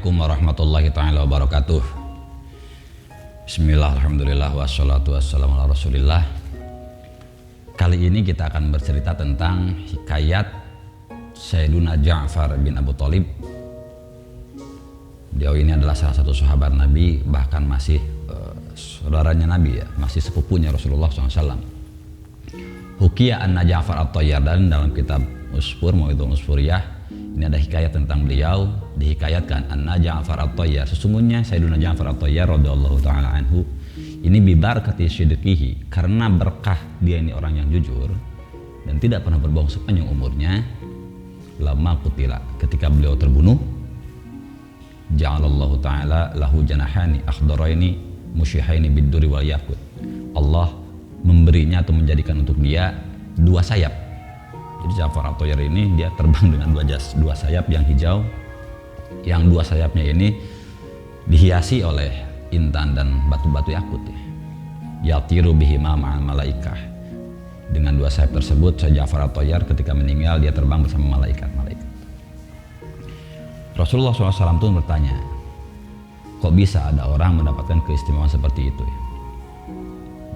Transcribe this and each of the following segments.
Assalamualaikum warahmatullahi taala wabarakatuh. Bismillah, alhamdulillah, wassalatu wassalamu ala rasulillah. Kali ini kita akan bercerita tentang hikayat Sayyiduna Ja'far bin Abu Thalib. Beliau ini adalah salah satu sahabat Nabi, bahkan masih saudaranya Nabi, ya, masih sepupunya Rasulullah SAW. Hukiya anna Ja'far at-Tayyar, dan dalam kitab Usfur Mau'idhatul Usfuriyah ini ada hikayat tentang beliau. Dihikayatkan anna Ja'far at-Tayyar, sesungguhnya Sayyiduna Ja'far at-Tayyar radhiyallahu taala anhu ini bibarakati sidqihi, karena berkah dia ini orang yang jujur dan tidak pernah berbohong sepanjang umurnya. Lama kutila, ketika beliau terbunuh, ja'alallahu ta'ala lahu janahani akhdaraini musyihaini bidduri wal yakut, Allah memberinya atau menjadikan untuk dia dua sayap. Jadi Ja'far at-Tayyar ini dia terbang dengan dua sayap yang hijau, yang dua sayapnya ini dihiasi oleh intan dan batu-batu yakut, ya. Yatiru bihima ma'al malaikah. Dengan dua sayap tersebut Ja'far at-Tayyar ketika meninggal dia terbang bersama malaikat-malaikat. Rasulullah SAW pun bertanya, kok bisa ada orang mendapatkan keistimewaan seperti itu, ya?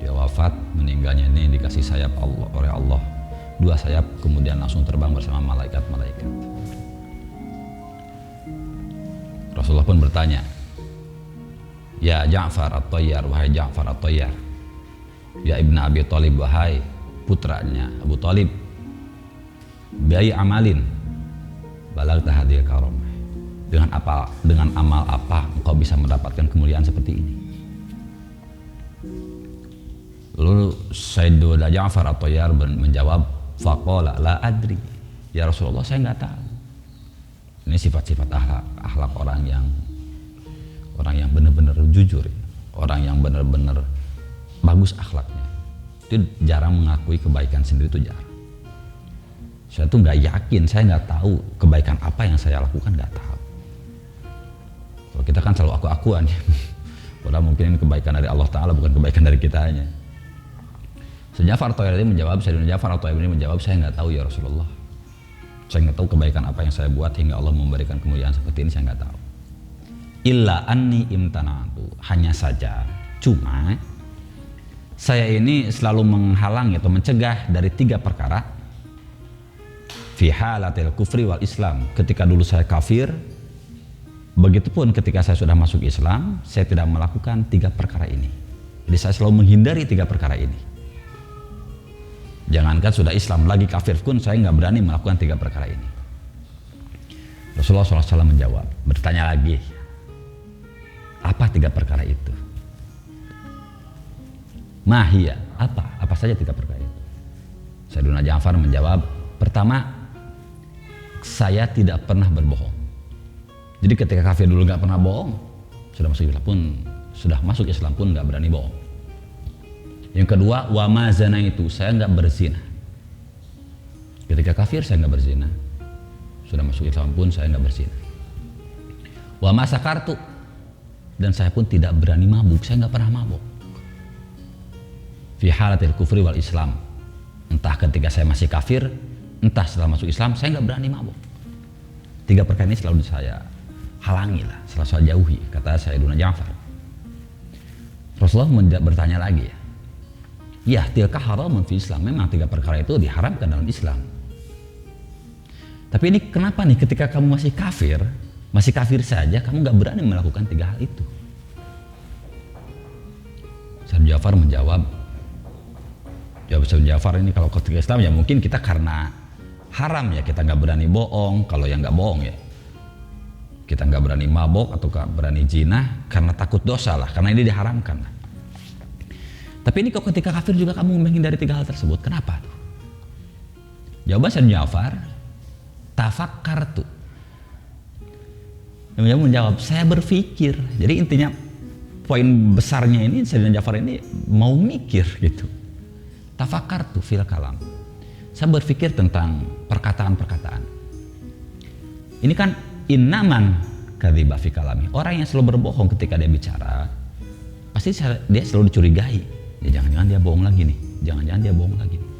Dia wafat, meninggalnya ini dikasih sayap Allah oleh Allah, dua sayap, kemudian langsung terbang bersama malaikat-malaikat. Rasulullah pun bertanya, ya Ja'far at-Tayyar, wahai Ja'far at-Tayyar, ya Ibn Abi Thalib, wahai putranya Abu Thalib, biai amalin balagta hadhil karamah, dengan amal apa engkau bisa mendapatkan kemuliaan seperti ini? Lalu Sayyiduna Ja'far at-Tayyar menjawab, faqala la adri, ya Rasulullah, saya nggak tahu. Ini sifat-sifat akhlak orang yang benar-benar jujur, orang yang benar-benar bagus akhlaknya. Itu jarang mengakui kebaikan sendiri, itu jarang. Saya tuh nggak yakin, saya nggak tahu kebaikan apa yang saya lakukan, nggak tahu. Kalau kita kan selalu aku-akuan, ya. Padahal mungkin ini kebaikan dari Allah Ta'ala, bukan kebaikan dari kitanya. Ja'far at-Tayyar ini menjawab, Sayyidina Ja'far at-Tayyar ini menjawab, saya nggak tahu ya Rasulullah. Saya nggak tahu kebaikan apa yang saya buat hingga Allah memberikan kemuliaan seperti ini, saya nggak tahu. Illa anni imtana'tu, hanya saja, cuma saya ini selalu menghalangi atau mencegah dari tiga perkara. Fi halatil kufri wal Islam, ketika dulu saya kafir, begitupun ketika saya sudah masuk Islam, saya tidak melakukan tiga perkara ini. Jadi saya selalu menghindari tiga perkara ini. Jangankan sudah Islam, lagi kafir pun saya nggak berani melakukan tiga perkara ini. Rasulullah SAW menjawab, bertanya lagi, apa tiga perkara itu? Mahia, apa saja tiga perkara itu? Sayyiduna Ja'far menjawab, pertama, saya tidak pernah berbohong. Jadi ketika kafir dulu nggak pernah bohong, sudah masuk Islam pun nggak berani bohong. Yang kedua, wa ma zana, itu saya nggak berzina. Ketika kafir saya nggak berzina, sudah masuk Islam pun saya nggak berzina. Wa ma sakartu, dan saya pun tidak berani mabuk, saya nggak pernah mabuk. Fi halatil kufri wal Islam, entah ketika saya masih kafir, entah setelah masuk Islam, saya nggak berani mabuk. Tiga perkara ini selalu saya halangi lah, selalu saya jauhi, kata Sayyiduna Ja'far. Rasulullah bertanya lagi, ya tilka haramun fi Islam, memang tiga perkara itu diharamkan dalam Islam. Tapi ini kenapa nih ketika kamu masih kafir saja kamu nggak berani melakukan tiga hal itu? Sayyidina Ja'far menjawab, Sayyidina Ja'far ini kalau ketika Islam ya mungkin kita karena haram ya, kita nggak berani bohong. Kalau yang nggak bohong ya kita nggak berani mabok atau nggak berani zina karena takut dosa lah, karena ini diharamkan lah. Tapi ini kok ketika kafir juga kamu menghindari tiga hal tersebut, kenapa? Jawaban Sayyidina Ja'far, tafakkartu. Dia menjawab, saya berpikir. Jadi intinya poin besarnya ini Sayyidina Ja'far ini mau mikir gitu. Tafakkartu fil kalam. Saya berpikir tentang perkataan-perkataan. Ini kan innaman kadziba fi kalami. Orang yang selalu berbohong ketika dia bicara, pasti dia selalu dicurigai. Ya jangan-jangan dia bohong lagi nih, jangan-jangan dia bohong lagi nih.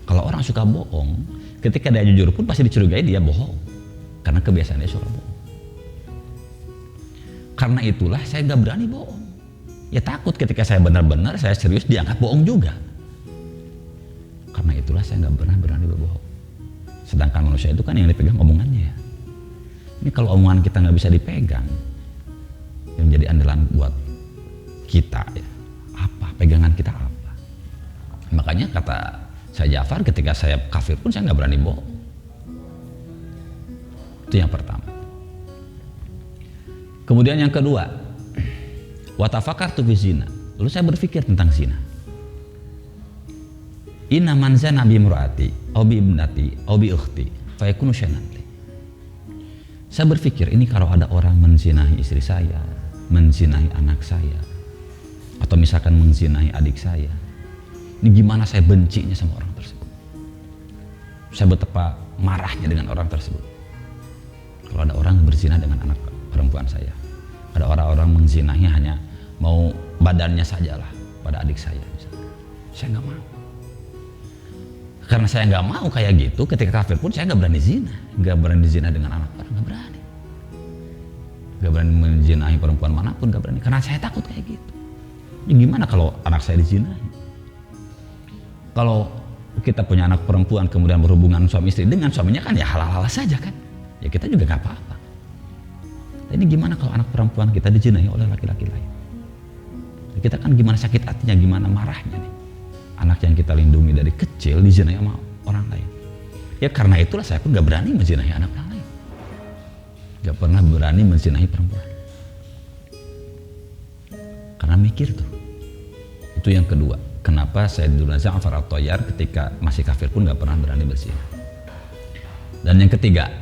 Kalau orang suka bohong, ketika dia jujur pun pasti dicurigai dia bohong, karena kebiasaan dia suka bohong. Karena itulah saya nggak berani bohong. Ya takut ketika saya benar-benar, saya serius dianggap bohong juga. Karena itulah saya nggak pernah berani berbohong. Sedangkan manusia itu kan yang dipegang omongannya ya. Ini kalau omongan kita nggak bisa dipegang, yang jadi andalan buat kita ya, apa? Pegangan kita apa? Makanya kata saya Ja'far, ketika saya kafir pun saya nggak berani bohong. Itu yang pertama. Kemudian yang kedua, wa tafakartu fi zina. Lalu saya berpikir tentang zina. Inna man zana bi imraati aw bi ibnati aw bi ukhti fa yakunu syai'an. Saya berpikir, ini kalau ada orang menzinahi istri saya, menzinahi anak saya, atau misalkan menzinahi adik saya, ini gimana saya bencinya sama orang tersebut. Saya betapa marahnya dengan orang tersebut. Kalau ada orang berzina dengan anak perempuan saya, ada orang-orang menzinahi hanya mau badannya sajalah pada adik saya misalnya. Saya nggak mau. Karena saya nggak mau kayak gitu, ketika kafir pun saya nggak berani zina, nggak berani zina dengan anak orang, nggak berani, nggak berani menzinahi perempuan manapun, nggak berani, karena saya takut kayak gitu. Ya gimana kalau anak saya dizinahi? Kalau kita punya anak perempuan kemudian berhubungan suami istri dengan suaminya kan ya halal-halal saja kan, ya kita juga nggak apa-apa. Ini gimana kalau anak perempuan kita dizinahi oleh laki-laki lain? Kita kan gimana sakit hatinya, gimana marahnya nih. Anak yang kita lindungi dari kecil dizinahi sama orang lain. Ya karena itulah saya pun gak berani menzinahi anak orang lain. Gak pernah berani menzinahi perempuan. Karena mikir tuh. Itu yang kedua. Kenapa Sayyiduna Ja'far At-Thayyar ketika masih kafir pun gak pernah berani berzina. Dan yang ketiga,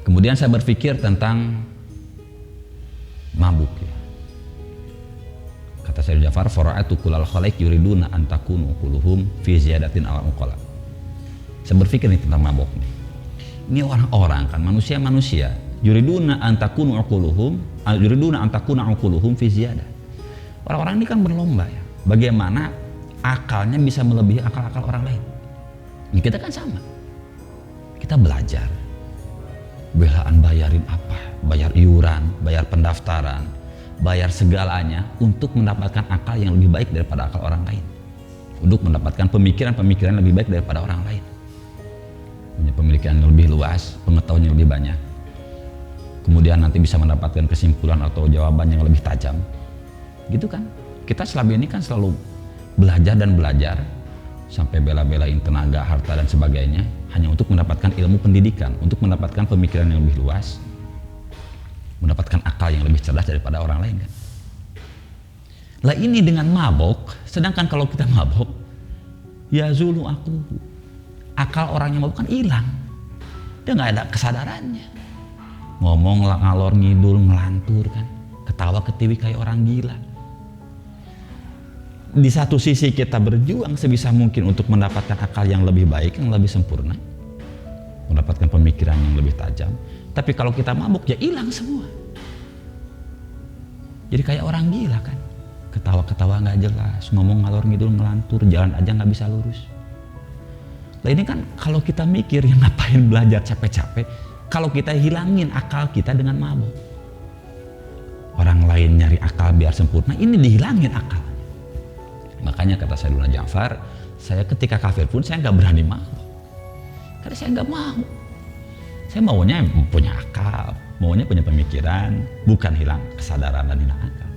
kemudian saya berpikir tentang mabuk ya. Kata Sayyidina Ja'far, fara'atu kullal khalaik yuriduna an takunu quluhum fi ziyadatin ala uqala. Saya berpikir nih tentang mabuk nih. Ini orang-orang kan manusia-manusia yuriduna an takunu uquluhum fi ziyadah. Orang-orang ini kan berlomba ya. Bagaimana akalnya bisa melebihi akal-akal orang lain. Ini kita kan sama. Kita belajar. Belaan bayarin apa? Bayar iuran, bayar pendaftaran, bayar segalanya untuk mendapatkan akal yang lebih baik daripada akal orang lain, untuk mendapatkan pemikiran-pemikiran yang lebih baik daripada orang lain, punya pemikiran yang lebih luas, pengetahuan yang lebih banyak, kemudian nanti bisa mendapatkan kesimpulan atau jawaban yang lebih tajam, gitu kan. Kita selama ini kan selalu belajar dan belajar sampai bela-belain tenaga, harta dan sebagainya hanya untuk mendapatkan ilmu pendidikan, untuk mendapatkan pemikiran yang lebih luas, mendapatkan akal yang lebih cerdas daripada orang lain kan. Lah ini dengan mabok, sedangkan kalau kita mabok, ya zulu aku, akal orang yang mabok kan hilang, dia nggak ada kesadarannya, ngomong ngalor ngidul ngelantur kan, ketawa ketiwi kayak orang gila. Di satu sisi kita berjuang sebisa mungkin untuk mendapatkan akal yang lebih baik, yang lebih sempurna, mendapatkan pemikiran yang lebih tajam. Tapi kalau kita mabuk ya hilang semua. Jadi kayak orang gila kan, ketawa-ketawa nggak jelas, ngomong ngalor ngidul ngelantur, jalan aja nggak bisa lurus. Nah ini kan kalau kita mikir ya ngapain belajar capek-capek kalau kita hilangin akal kita dengan mabuk. Orang lain nyari akal biar sempurna, ini dihilangin akal. Makanya kata Sayyidina Ja'far, saya ketika kafir pun saya nggak berani mabuk, karena saya nggak mau. Saya maunya punya akal, maunya punya pemikiran, bukan hilang kesadaran dan hilang akal.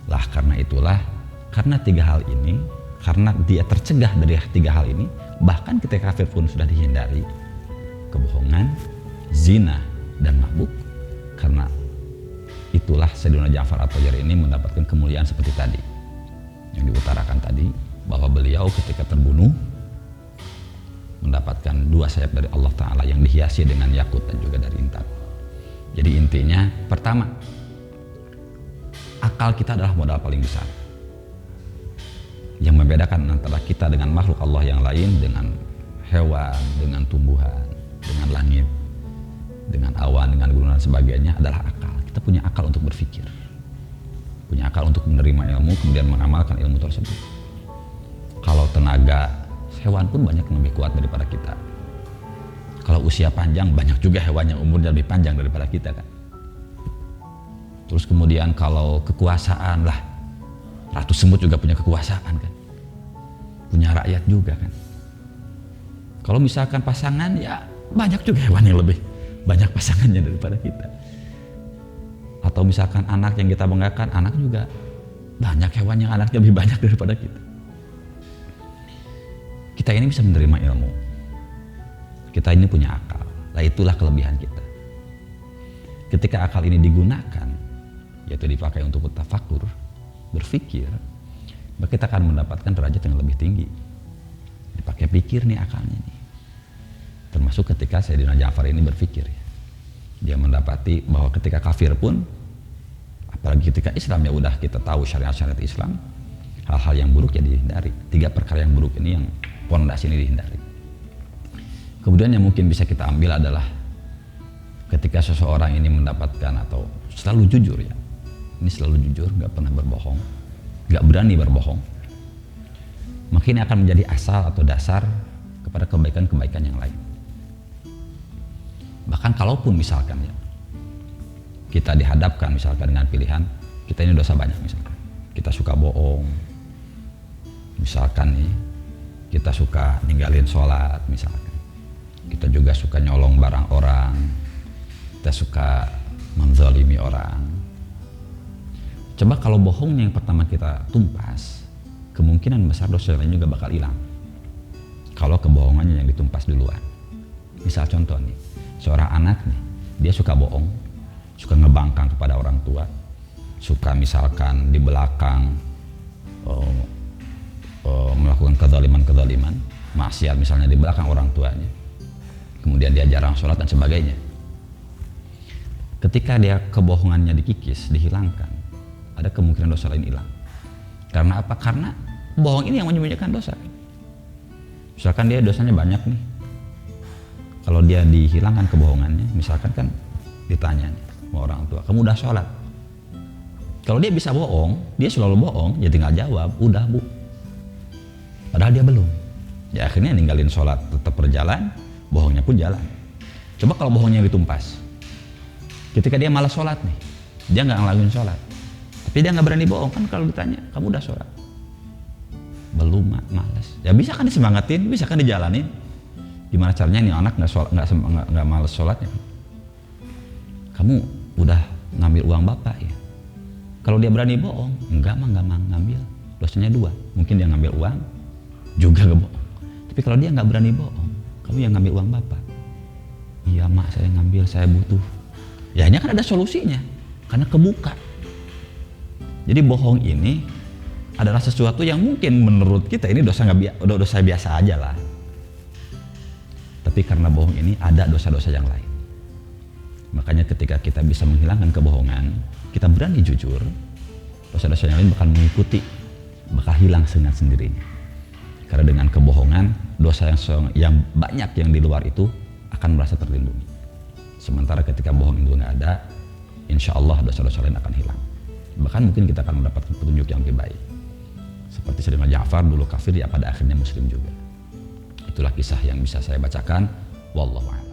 Lah karena itulah, karena tiga hal ini, karena dia tercegah dari tiga hal ini, bahkan ketika kafir pun sudah dihindari kebohongan, zina, dan mabuk. Karena itulah Sayyidina Ja'far At-Thayyar ini mendapatkan kemuliaan seperti tadi yang diutarakan tadi, bahwa beliau ketika terbunuh mendapatkan dua sayap dari Allah Ta'ala yang dihiasi dengan yakut dan juga dari intan. Jadi intinya, pertama, akal kita adalah modal paling besar yang membedakan antara kita dengan makhluk Allah yang lain, dengan hewan, dengan tumbuhan, dengan langit, dengan awan, dengan gunung dan sebagainya adalah akal. Kita punya akal untuk berpikir, punya akal untuk menerima ilmu, kemudian mengamalkan ilmu tersebut. Kalau tenaga, hewan pun banyak yang lebih kuat daripada kita. Kalau usia panjang, banyak juga hewan yang umurnya lebih panjang daripada kita kan. Terus kemudian kalau kekuasaan lah, Ratu Semut juga punya kekuasaan kan, punya rakyat juga kan. Kalau misalkan pasangan, ya banyak juga hewan yang lebih banyak pasangannya daripada kita. Atau misalkan anak yang kita banggakan, anak juga banyak hewan yang anaknya lebih banyak daripada kita. Kita ini bisa menerima ilmu, kita ini punya akal. Nah, itulah kelebihan kita. Ketika akal ini digunakan, yaitu dipakai untuk tafakur, berpikir, maka kita akan mendapatkan derajat yang lebih tinggi. Dipakai pikir nih akalnya nih. Termasuk ketika Sayyidina Ja'far ini berpikir, ya. Dia mendapati bahwa ketika kafir pun, apalagi ketika Islam, ya udah kita tahu syariat-syariat Islam, hal-hal yang buruk ya dihindari. 3 perkara yang buruk ini, yang pondasi ini dihindari. Kemudian yang mungkin bisa kita ambil adalah ketika seseorang ini mendapatkan atau selalu jujur, ya. Ini selalu jujur, nggak pernah berbohong, nggak berani berbohong. Maka ini akan menjadi asal atau dasar kepada kebaikan-kebaikan yang lain. Bahkan kalaupun misalkan, ya, kita dihadapkan misalkan dengan pilihan, kita ini dosa banyak misalkan. Kita suka bohong, misalkan nih, kita suka ninggalin sholat misalkan. Kita juga suka nyolong barang orang, kita suka menzalimi orang. Coba kalau bohongnya yang pertama kita tumpas, kemungkinan besar dosa lain juga bakal hilang. Kalau kebohongannya yang ditumpas duluan. Misal contoh nih, seorang anak nih, dia suka bohong, suka ngebangkang kepada orang tua, suka misalkan di belakang melakukan kezaliman, maksiat misalnya di belakang orang tuanya. Kemudian dia jarang sholat dan sebagainya. Ketika dia kebohongannya dikikis, dihilangkan, ada kemungkinan dosa lain hilang. Karena apa? Karena bohong ini yang menyembunyikan dosa. Misalkan dia dosanya banyak nih, kalau dia dihilangkan kebohongannya, misalkan kan ditanya nih sama orang tua, kamu udah sholat? Kalau dia bisa bohong, dia selalu bohong, ya tinggal jawab, udah bu. Padahal dia belum. Ya akhirnya ninggalin sholat tetap berjalan, bohongnya pun jalan. Coba kalau bohongnya ditumpas, ketika dia malas sholat nih, dia nggak ngelakuin sholat, tapi dia nggak berani bohong kan. Kalau ditanya, kamu udah sholat? Belum, malas. Ya bisa kan disemangatin, bisa kan dijalanin. Gimana caranya nih anak nggak malas sholatnya? Kamu udah ngambil uang bapak ya? Kalau dia berani bohong, nggak ngambil. Dosanya 2, mungkin dia ngambil uang juga bohong. Tapi kalau dia nggak berani bohong, kamu yang ngambil uang bapak. Iya mak, saya ngambil, saya butuh. Ya hanya kan ada solusinya, karena kebuka. Jadi bohong ini adalah sesuatu yang mungkin menurut kita ini dosa biasa aja lah. Tapi karena bohong ini ada dosa-dosa yang lain. Makanya ketika kita bisa menghilangkan kebohongan, kita berani jujur, dosa-dosa yang lain bakal mengikuti, bakal hilang dengan sendirinya. Karena dengan kebohongan, dosa yang banyak yang di luar itu akan merasa terlindungi. Sementara ketika bohong itu nggak ada, insya Allah dosa-dosa lain akan hilang. Bahkan mungkin kita akan mendapatkan petunjuk yang lebih baik. Seperti Sayyidina Ja'far dulu kafir, ya pada akhirnya muslim juga. Itulah kisah yang bisa saya bacakan. Wallahu a'lam.